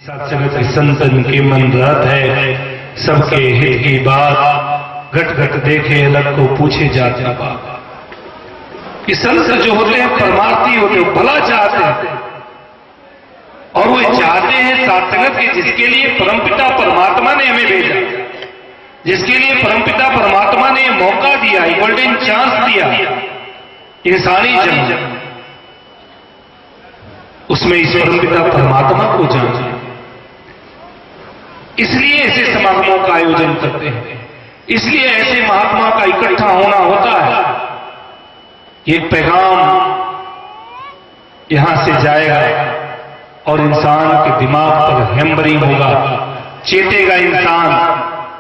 सत्संग संतन के मन रत है, सबके हित की बात, घट घट देखे अलग को पूछे जाती बात। कि संत जो होते हैं परमार्थी होते हैं, भला चाहते हैं और वो चाहते हैं सत्संग के, जिसके लिए परमपिता परमात्मा ने हमें भेजा, जिसके लिए परमपिता परमात्मा ने मौका दिया, गोल्डन चांस दिया इंसानी जन्म, उसमें इस परमपिता परमात्मा को जाना। इसलिए ऐसे समागमों का आयोजन करते हैं, इसलिए ऐसे महात्मा का इकट्ठा होना होता है। एक पैगाम यहां से जाएगा और इंसान के दिमाग पर हैम्बरिंग होगा, चेतेगा इंसान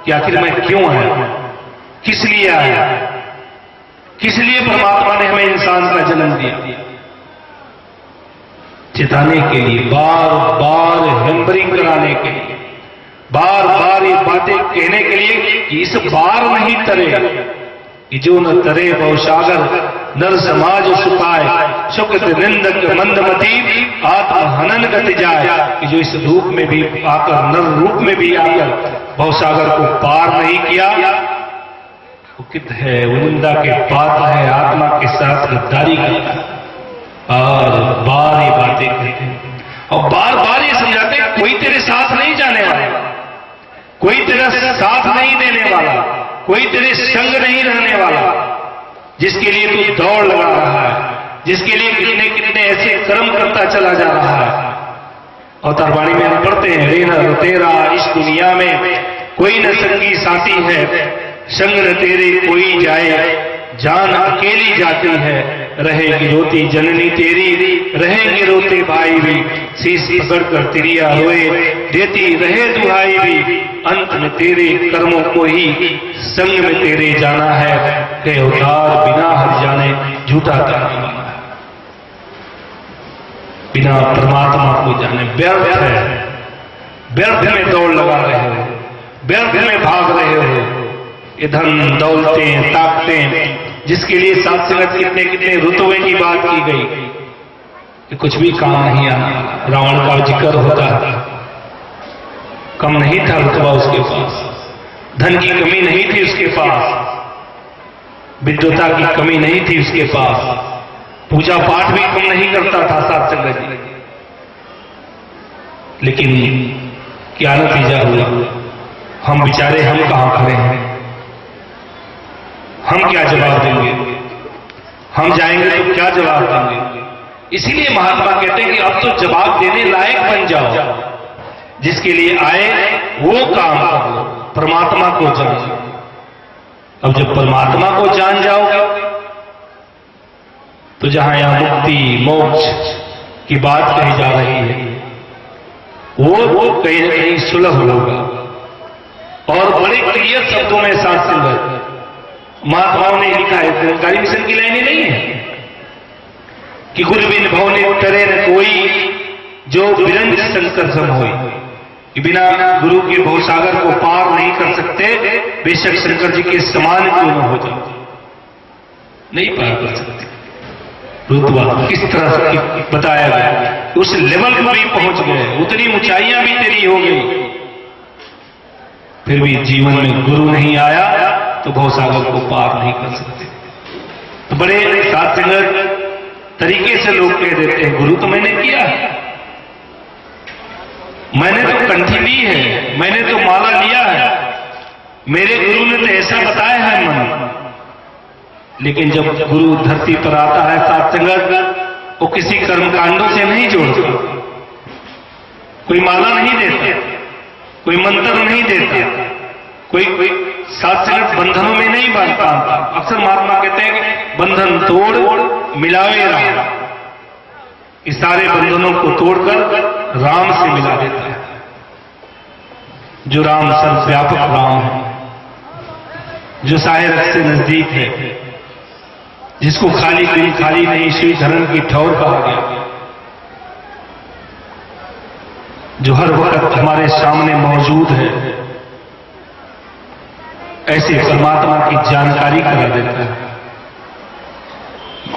कि आखिर मैं क्यों आया, किस लिए आया, किस लिए परमात्मा ने हमें इंसान का जन्म दिया। चेताने के लिए, बार बार हैम्बरिंग कराने के लिए, बार बार ये बातें कहने के लिए कि इस बार नहीं तरे, कि जो न तरे बहु सागर, नर समाज सुखाए, सुकृत निंदक मंदमती आत्म हनन गति जाए। कि जो इस रूप में भी आकर, नर रूप में भी आकर बहुसागर को पार नहीं किया, वो कित है, वो निंदा के पात्र है, आत्मा के साथ गद्दारी करता है। और बार ये बातें कहते हैं और बार बार ये समझाते हैं, कोई तेरे साथ नहीं जाने वाला, कोई तेरा साथ नहीं देने वाला, कोई तेरे संग नहीं रहने वाला, जिसके लिए तू दौड़ लगा रहा है, जिसके लिए कितने कितने ऐसे कर्म करता चला जा रहा है। अवतार वाणी में हम पढ़ते हैं, रे न तेरा इस दुनिया में कोई न संगी साथी है, संग न तेरे कोई जाए, जान अकेली जाती है, रहेगी रोती जननी तेरी, रहेंगे रोते भाई भी, शीश पकड़ कर तिरिया रोए, देती रहे दुहाई भी, अंत में तेरे कर्मों को ही संग में तेरे जाना है, के अवतार बिना हर जाने झूठा ताना माना है। बिना परमात्मा को जाने व्यर्थ है, व्यर्थ में दौड़ लगा रहे हो, व्यर्थ में भाग रहे हो। ये धन दौलतें ताकतें, जिसके लिए साथ संगत कितने कितने रुतबे की बात की गई, कि कुछ भी काम नहीं आना। रावण का जिक्र होता है, कम नहीं था रुतबा उसके पास, धन की कमी नहीं थी उसके पास, विद्वता की कमी नहीं थी उसके पास, पूजा पाठ भी कम नहीं करता था साथ संगत जी। लेकिन क्या नतीजा हुआ, हम बेचारे, हम कहां खड़े हैं, हम क्या जवाब देंगे, हम जाएंगे तो क्या जवाब देंगे। इसीलिए महात्मा कहते हैं कि अब तो जवाब देने लायक बन जाओ, जिसके लिए आए वो काम करो, परमात्मा को जानो। अब जब परमात्मा को जान जाओगे तो जहां यहां मुक्ति मोक्ष की बात कही जा रही है, वो कहीं न कहीं सुलभ होगा। और बड़े क्लियर शब्दों में साथ संगत महात्माओं ने लिखा है, निरंकारी मिशन की लाइनें नहीं है कि गुरु बिन भवने करे न कोई, जो बिरंज संकर सम होई, कि बिना गुरु के भवसागर को पार नहीं कर सकते, बेशक शंकर जी के समान क्यों न हो जाओ, नहीं पार कर सकते। रुतबा किस तरह से बताया गया, उस लेवल पर भी पहुंच गए, उतनी ऊंचाइयां भी तेरी हो गई, फिर भी जीवन में गुरु नहीं आया तो भवसागर को पार नहीं कर सकते। तो बड़े साथ संगत तरीके से लोग कह देते हैं, गुरु तो मैंने किया है, मैंने तो कंठी ली है, मैंने तो माला लिया है, मेरे गुरु ने तो ऐसा बताया है मन। लेकिन जब गुरु धरती पर आता है साथ संगत, वो किसी कर्मकांडों से नहीं जोड़ता, कोई माला नहीं देता, कोई मंत्र नहीं देता, कोई साथ संगत बंधनों में नहीं बांधता। अक्सर महात्मा कहते हैं कि बंधन तोड़ मिलावे राम, इस सारे बंधनों को तोड़कर राम से मिला देता है, जो राम सर्वव्यापक राम है, जो साहे रस से नजदीक है, जिसको खाली दिल खाली नहीं श्री धर्म की ठौर कहा गया, जो हर वक्त हमारे सामने मौजूद है, ऐसे परमात्मा की जानकारी करा देता है।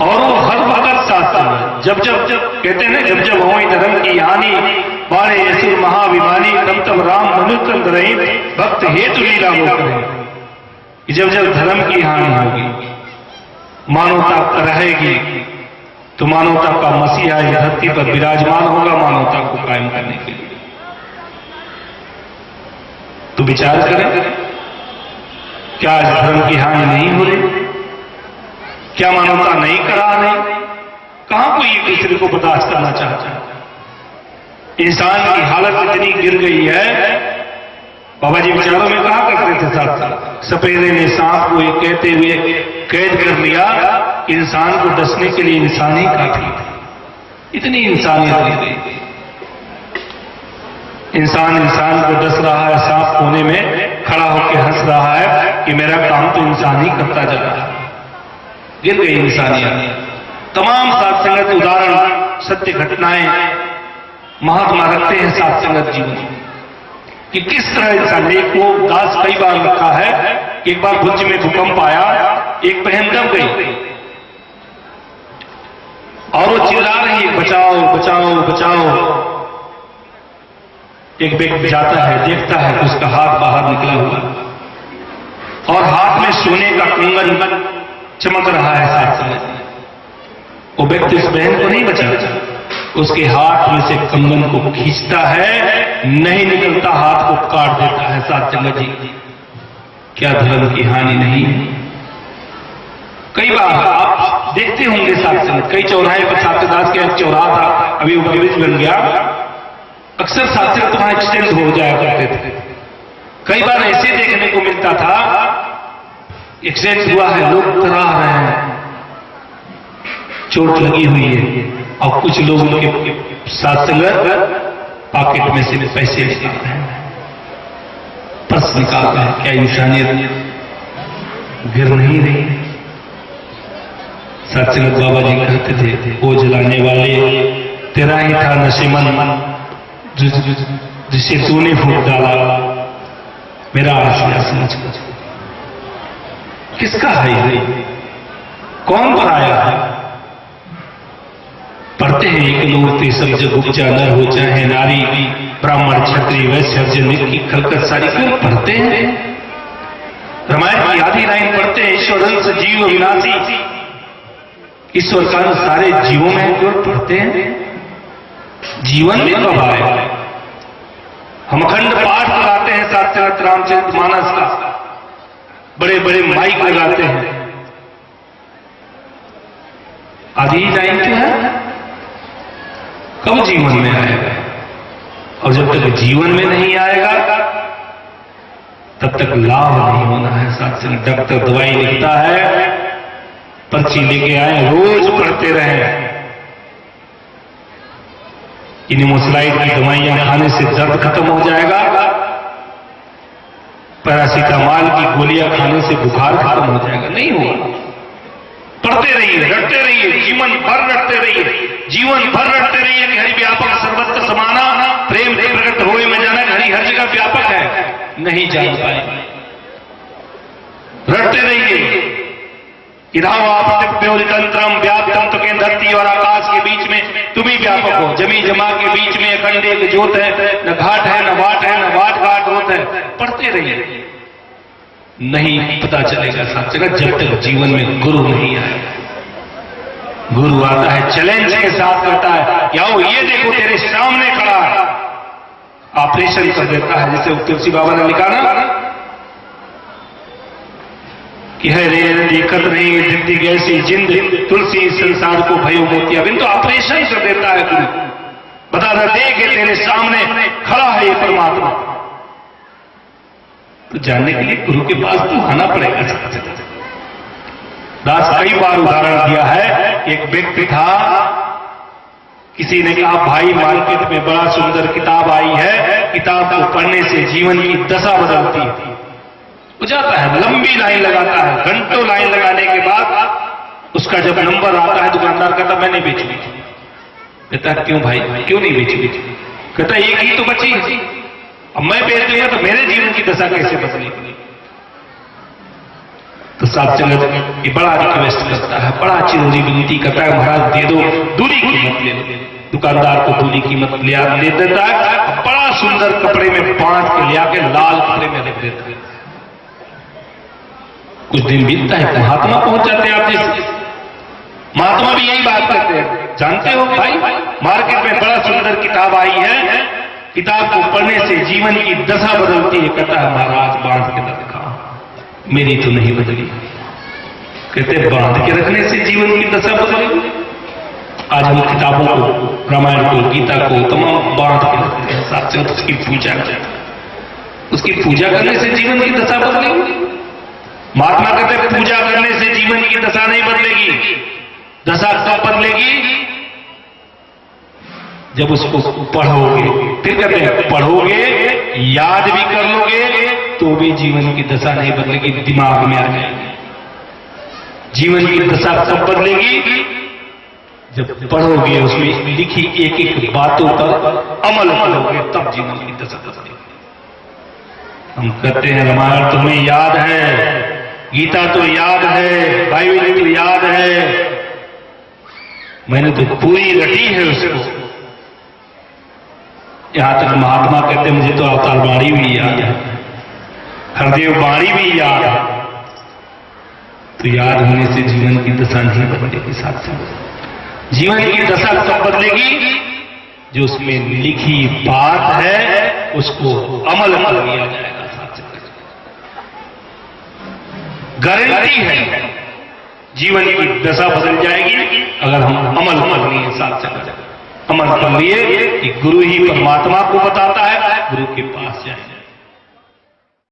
और वो हर वक्त साथ है, जब जब कहते हैं ना, जब जब हो धर्म की हानि, बारे असुर महावीर महाभिमानी तम तम राम मनुतंत्र रही भक्त हेतु लीला वो करें। जब जब धर्म की हानि होगी, मानवता रहेगी, तो मानवता का मसीहा इस धरती पर विराजमान होगा मानवता को कायम करने के लिए। तो विचार करें, क्या इस धर्म की हानि नहीं हो रही? क्या मानवता नहीं करा रही? कहां कोई एक दूसरे को बर्दाश्त करना चाहता है? इंसान की हालत इतनी गिर गई है। बाबा जी विचारों में कहा करते थे साथ, सपेरे ने सांप को ये कहते हुए कैद कर लिया, इंसान को डसने के लिए इंसान ही काफी थी। इतनी इंसानियत गिर गई। इंसान को डस रहा है, सांप कोने में खड़ा होकर हंस रहा है कि मेरा काम तो इंसान ही करता जा रहा है। गिर गई इंसानियत। तमाम साथ संगत उदाहरण, सत्य घटनाएं महात्मा रखते हैं साथ संगत जीवन कि किस तरह इंसान। एक को दास कई बार रखा है। एक बार भुज में भूकंप आया, एक बहन दब गई और वो चिल्ला रही है, बचाओ बचाओ बचाओ। एक व्यक्ति जाता है, देखता है कि उसका हाथ बाहर निकला हुआ और हाथ में सोने का कंगन चमक रहा है। साथ संगत वो व्यक्ति उस बहन को नहीं बचाता, उसके हाथ में से कंगन को खींचता है, नहीं निकलता हाथ को काट देता है। साथ संगत जी, क्या धर्म की हानि नहीं? कई बार आप देखते होंगे साथ संगत, कई चौराहे पर छात्रदास के एक चौराहा था, अभी वो ब्रिज बन गया, अक्सर साथ संगत वहां एक्सीडेंट हो जाया करते थे। कई बार ऐसे देखने को मिलता था, एक्सीडेंट हुआ है, लोग करा रहे हैं, चोट लगी हुई है, और कुछ लोग उनके साथ संगत पॉकेट में से पैसे निकाल रहे हैं, पर्स निकाल रहे हैं। क्या इंसानियत गिर नहीं रही? साथ संगत बाबा जी कहते थे, वो जलाने वाले तेरा ही था नशेमन, जिसे तूने फूट डाला, मेरा आशिया समझ कर। किसका है ये? कौन बनाया है? पढ़ते हैं एक मूर्ति सब जग उपजा, नर हो चाहे नारी, ब्राह्मण क्षत्रिय वैश्य जनिक की खलकत सारी। क्यों पढ़ते हैं? रामायण की आधी लाइन पढ़ते हैं, ईश्वरंस जीव विनाशी, ईश्वर का सारे जीवों में क्यों पढ़ते हैं? जीवन में कब आए? हम अखंड पाठ लगाते हैं साथ साथ रामचरित मानस का, बड़े बड़े माइक लगाते हैं, आधी लाइन क्यों है? कब जीवन में आएगा? और जब तक जीवन में नहीं आएगा तब तक लाभ नहीं होना है। साथ से डॉक्टर दवाई लिखता है, पर्ची लेके आए, रोज पढ़ते रहे। इनिमोसलाइड की दवाइयां खाने से दर्द खत्म हो जाएगा, पैरासीटामॉल की गोलियां खाने से बुखार खत्म हो जाएगा, नहीं होगा। पढ़ते रहिए, रटते रहिए, जीवन भर रटते रहिए, जीवन भर रटते रहिए कि हरि व्यापक सर्वत्र समाना, प्रेम से प्रकट होए में जाना। हरि हर जगह व्यापक है, नहीं जान पाए। रटते रहिए, इधाओ आप तंत्रम व्याप्तम, तो के धरती और आकाश के बीच में तुम ही व्यापक हो। जमी जमा के बीच में अखंड एक ज्योत है, न घाट है न वाट है, न वाट घाट होत है। पढ़ते रहिए, नहीं पता चलेगा साथ जगह जब तक जीवन में गुरु नहीं आएगा। गुरु आता है, चैलेंज के साथ करता है, याओ ये देखो तेरे सामने खड़ा है, ऑपरेशन कर देता है। जैसे तुलसी बाबा ने लिखा ना कि है रे देखत नहीं जिंदगी कैसी जिंद, तुलसी संसार को भयो मोतिया बिन। तो ऑपरेशन कर देता है गुरु, बता रहा देख तेरे सामने खड़ा है ये परमात्मा। तो जानने के लिए गुरु के पास तो आना पड़ेगा। दास कई बार उदाहरण दिया है। एक व्यक्ति था, किसी ने कहा भाई मार्केट में बड़ा सुंदर किताब आई है, किताब को पढ़ने से जीवन की दशा बदलती है। वो जाता है, लंबी लाइन लगाता है, घंटों लाइन लगाने के बाद उसका जब नंबर आता है, दुकानदार कहता मैं नहीं बेचूंगी। कहता है क्यों भाई, क्यों नहीं बेचूंगी? कहता एक ही तो बची है, अब मैं बेच दूंगा तो मेरे जीवन की दशा कैसे बदलेगी? तो साथ संगत ये बड़ा रिक्वेस्ट करता है, बड़ा चिरोरी विनती करता है, महाराज दे दो, दूरी की मत ले लो, दुकानदार को पूरी कीमत ले देता है, बड़ा सुंदर कपड़े में बांध के ले आके लाल कपड़े में रख देता है। कुछ दिन बीतता है, महात्मा पहुंच जाते हैं आप जिस महात्मा भी यही बात करते हैं, जानते हो भाई मार्केट में बड़ा सुंदर किताब आई है, किताब को पढ़ने से जीवन की दशा बदलती है। कहता है महाराज बांध के रखा, मेरी तो नहीं बदली। कहते बांध के रखने से जीवन की दशा बदलेगी। आज हम किताबों को, रामायण को, गीता को तमाम बांध के रखते हैं, साक्षात उसकी पूजा करते हैं। उसकी पूजा करने से जीवन की दशा बदलेगी। महात्मा कहते हैं पूजा करने से जीवन की दशा नहीं बदलेगी। दशा कब बदलेगी? जब उसको पढ़ोगे। फिर कहते हैं पढ़ोगे, याद भी कर लोगे तो भी जीवन की दशा नहीं बदलेगी, दिमाग में आ जाएगी। जीवन की दशा कब बदलेगी? जब पढ़ोगे, उसमें लिखी एक एक बातों पर अमल करोगे, तब जीवन की दशा बदलेगी। हम कहते हैं रामायण तो हमें याद है, गीता तो याद है, बाइबल तो याद है, मैंने तो पूरी रटी है उसको। यहां तक महात्मा कहते मुझे तो अवतार वाणी भी याद है, हरदेव वाणी भी याद है। तो याद होने से जीवन की दशा नहीं बदलेगी। साथ साथ जीवन की दशा कब बदलेगी? जो उसमें लिखी बात है उसको अमल कर लिया जाएगा। साथ गारंटी है जीवन की दशा बदल जाएगी अगर हम अमल कर लिए। साथ चला अमल कर लिए कि गुरु ही परमात्मा को बताता है, गुरु के पास जाए।